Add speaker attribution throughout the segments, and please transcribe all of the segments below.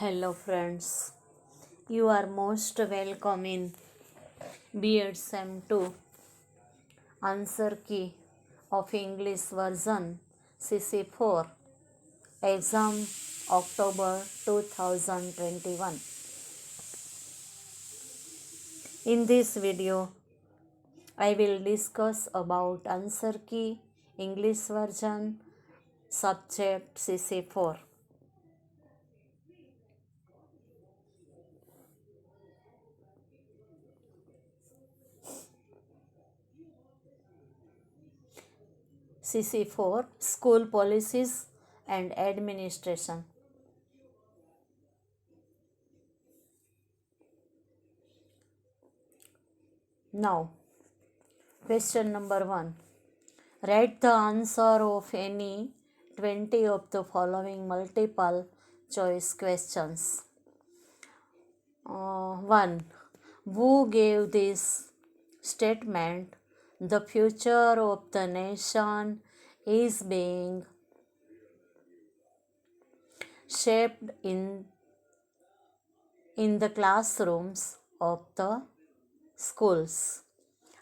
Speaker 1: Hello friends, you are most welcome in B.Ed Sem 2 Answer Key of English version CC4 Exam October 2021. In this video, I will discuss about Answer Key English version subject CC4. CC4 School Policies and Administration. Now, question number 1. Write the answer of any 20 of the following multiple choice questions. 1. Who gave this statement? The future of the nation is being shaped in the classrooms of the schools.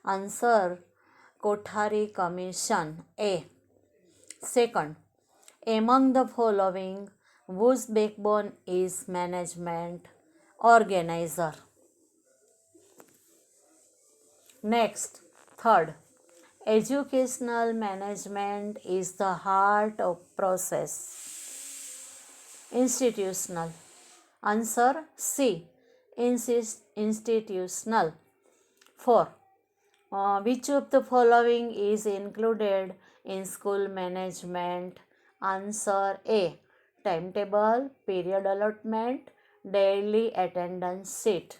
Speaker 1: Answer Kothari Commission A. Second, among the following, whose backbone is management organizer? Next, third, educational management is the heart of process. Institutional. Answer C. Institutional. 4. Which of the following is included in school management? Answer A. Timetable, period allotment, daily attendance sheet.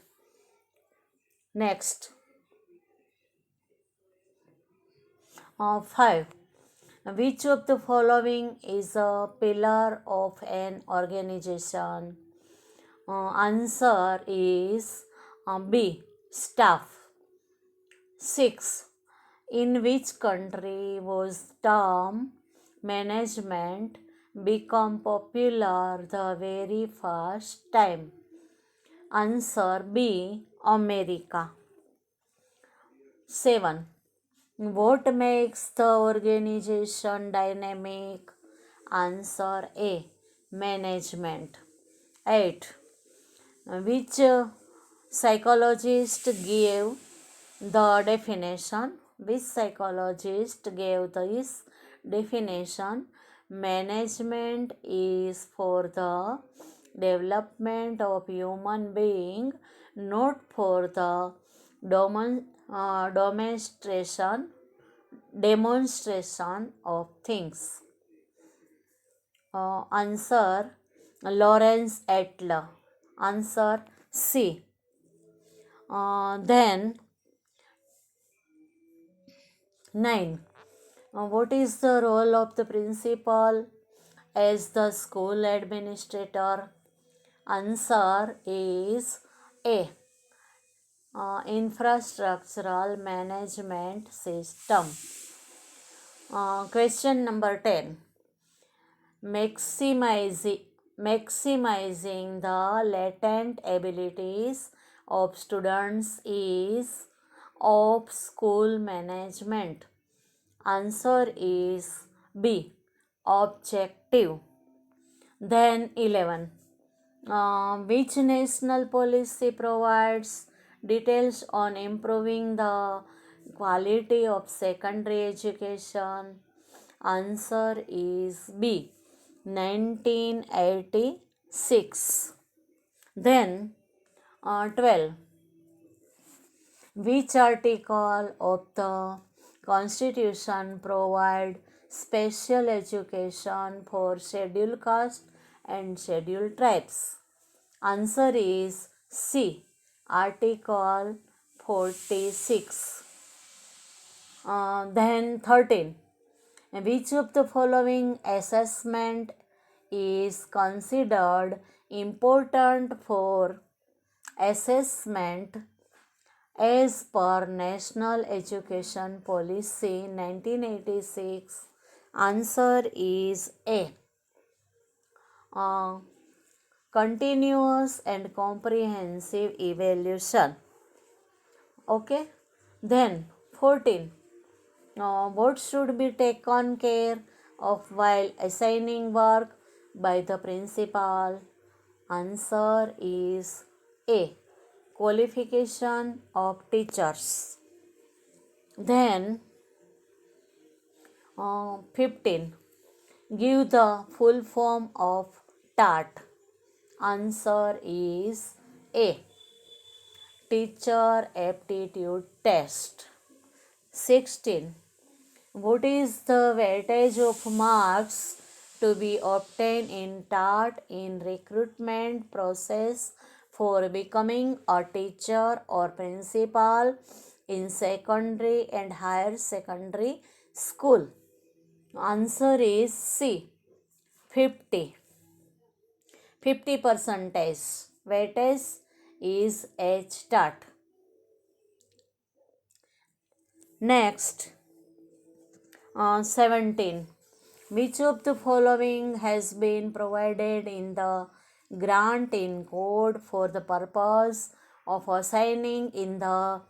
Speaker 1: Next. 5. Which of the following is a pillar of an organization? Answer is B. Staff. 6. In which country was term management become popular the very first time? Answer B. America. 7. What makes the organization dynamic? Answer A. Management. 8. Which psychologist gave the definition? Which psychologist gave this definition? Management is for the development of human being, not for the demonstration of things. Answer Lawrence Adler. Answer C. Then 9. What is the role of the principal as the school administrator? Answer is A. Infrastructural management system. Question number 10. Maximizing the latent abilities of students is of school management. Answer is B. Objective. Then 11. Which national policy provides details on improving the quality of secondary education? Answer is B. 1986. Then 12. Which article of the Constitution provide special education for scheduled caste and scheduled tribes? Answer is C. Article 46. Then 13. Which of the following assessment is considered important for assessment as per National Education Policy 1986? Answer is A. continuous and comprehensive evaluation. Okay, then 14. What should be taken care of while assigning work by the principal? Answer is A. Qualification of teachers. Then 15. Give the full form of TAT. Answer is A. Teacher Aptitude Test. 16. What is the weightage of marks to be obtained in TAT in recruitment process for becoming a teacher or principal in secondary and higher secondary school? Answer is C. 50. 50 percentage. Weightage is HTAT. Next, 17. Which of the following has been provided in the grant in code for the purpose of assigning in the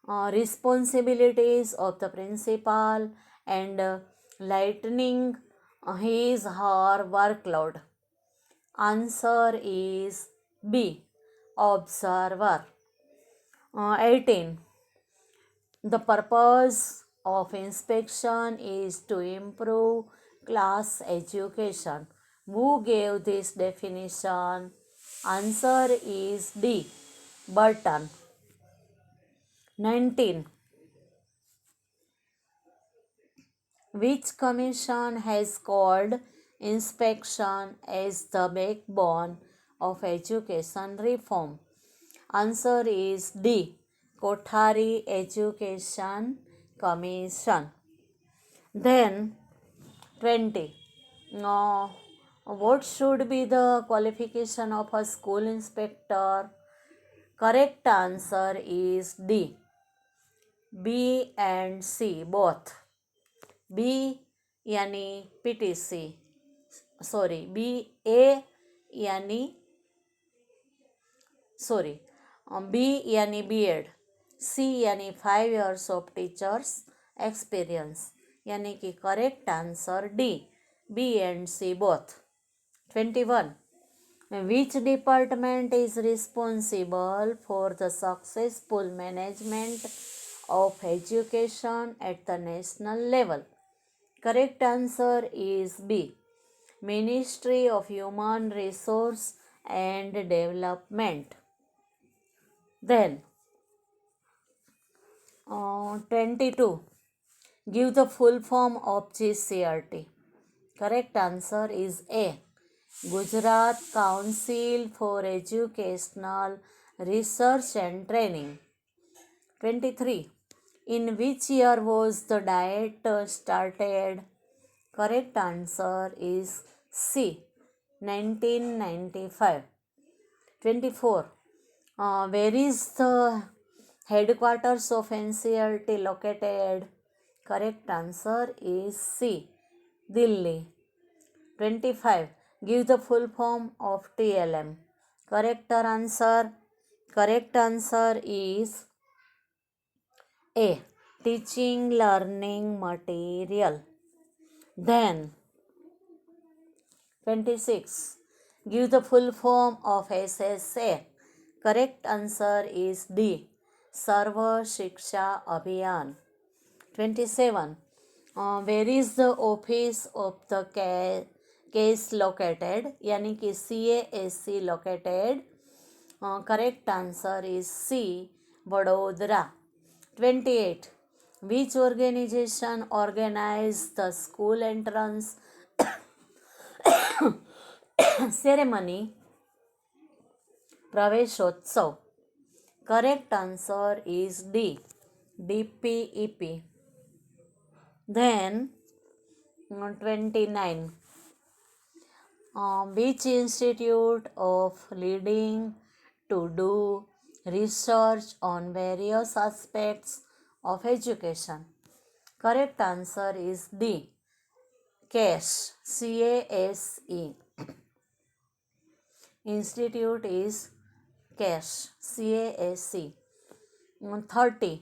Speaker 1: responsibilities of the principal and lightening his her workload? Answer is B. Observer. 18. The purpose of inspection is to improve class education. Who gave this definition? Answer is D. Burton. 19. Which commission has called inspection as the backbone of education reform? Answer is D. Kothari Education Commission. Then 20. What should be the qualification of a school inspector? Correct answer is D. B and C both. B यानी PTC, sorry, B A यानी B यानी B.Ed, C यानी 5 years of teachers experience, यानी कि correct answer D. B and C both. 21. Which department is responsible for the successful management of education at the national level? Correct answer is B. Ministry of Human Resource and Development. Then 22. Give the full form of GCRT. Correct answer is A. Gujarat Council for Educational Research and Training. 23. In which year was the diet started? Correct answer is C. 1995. 24. Where is the headquarters of NCERT located? Correct answer is C. Delhi. 25. Give the full form of TLM. Correct answer is A. Teaching learning material. Then 26. Give the full form of SSA. Correct answer is D. Sarva Shiksha Abhiyan. 27. Where is the office of the case located? यानी कि CASC located. Correct answer is C. Vadodara. 28. Which organization organized the school entrance ceremony? Praveshotsav. Correct answer is D. DPEP. Then 29. Which institute of leading to do research on various aspects of education? Correct answer is D. CASE. CASE. institute is CAS, CASC. 30.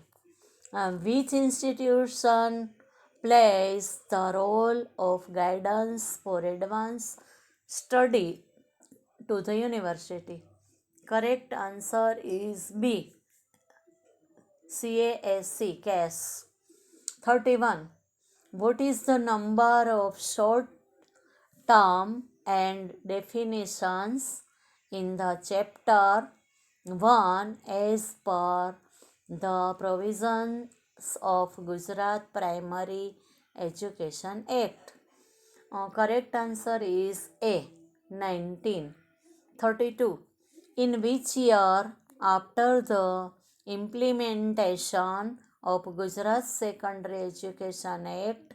Speaker 1: Which institution plays the role of guidance for advanced study to the university? Correct answer is B, CASC, CAS. 31. What is the number of short term and definitions in the chapter 1 as per the provisions of Gujarat Primary Education Act? Correct answer is A, 19. 32. In which year after the implementation of Gujarat Secondary Education Act,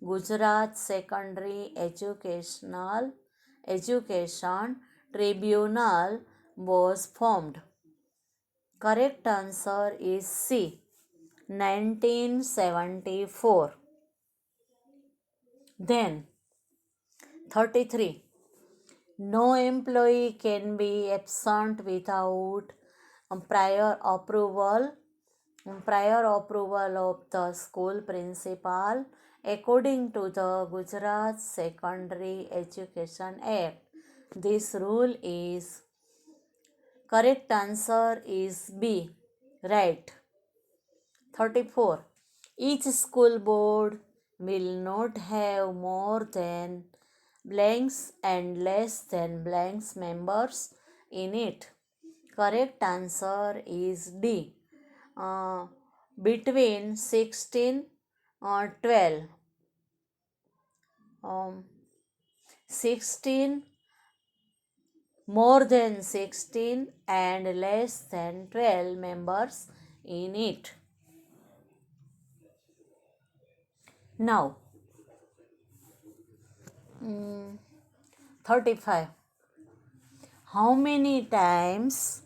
Speaker 1: Gujarat Secondary Education Tribunal was formed? Correct answer is C, 1974. Then 33. No employee can be absent without prior approval of the school principal according to the Gujarat Secondary Education Act. This rule is correct answer is B, right. 34. Each school board will not have more than blanks and less than blanks members in it. Correct answer is D. Between 16 or 12. 16, more than 16 and less than 12 members in it. Now 35. How many times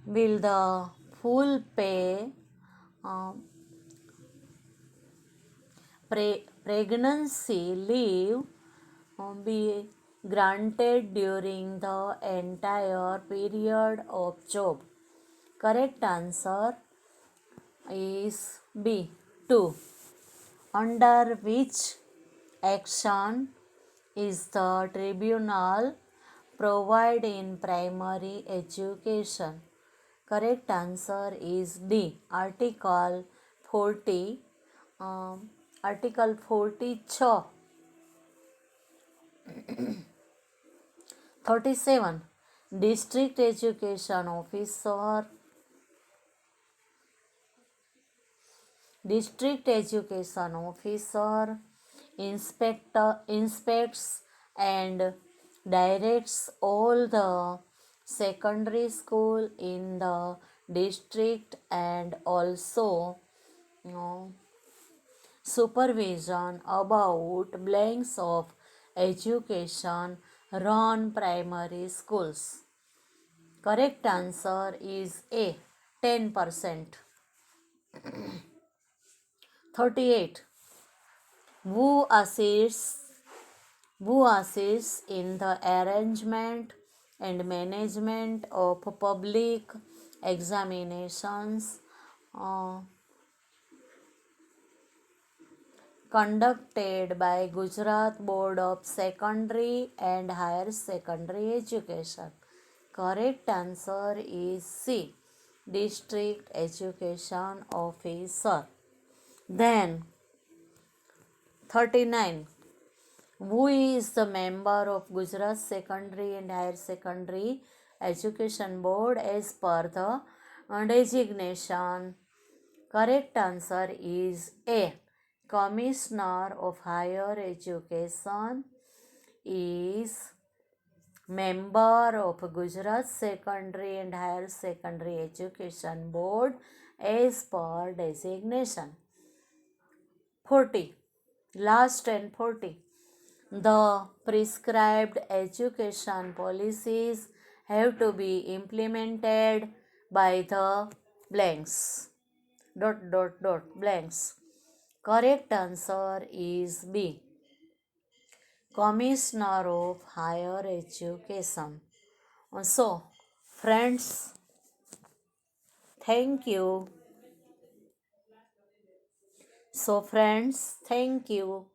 Speaker 1: will the full pay pregnancy leave be granted during the entire period of job? Correct answer is B, 2. Under which action is the tribunal provide in primary education? Correct answer is D, Article 40. Article 40 37. District Education Officer inspects and directs all the secondary school in the district and also supervision about blanks of education run primary schools. Correct answer is A, 10%. 38. Who assists in the arrangement and management of public examinations conducted by Gujarat Board of Secondary and Higher Secondary Education? Correct answer is C, District Education Officer. Then 39. Who is the member of Gujarat Secondary and Higher Secondary Education Board as per the designation? Correct answer is A, Commissioner of Higher Education is member of Gujarat Secondary and Higher Secondary Education Board as per designation. 40. Last and 40. The prescribed education policies have to be implemented by the blanks. Blanks. Correct answer is B, Commissioner of Higher Education. So, friends, thank you. So, friends, thank you.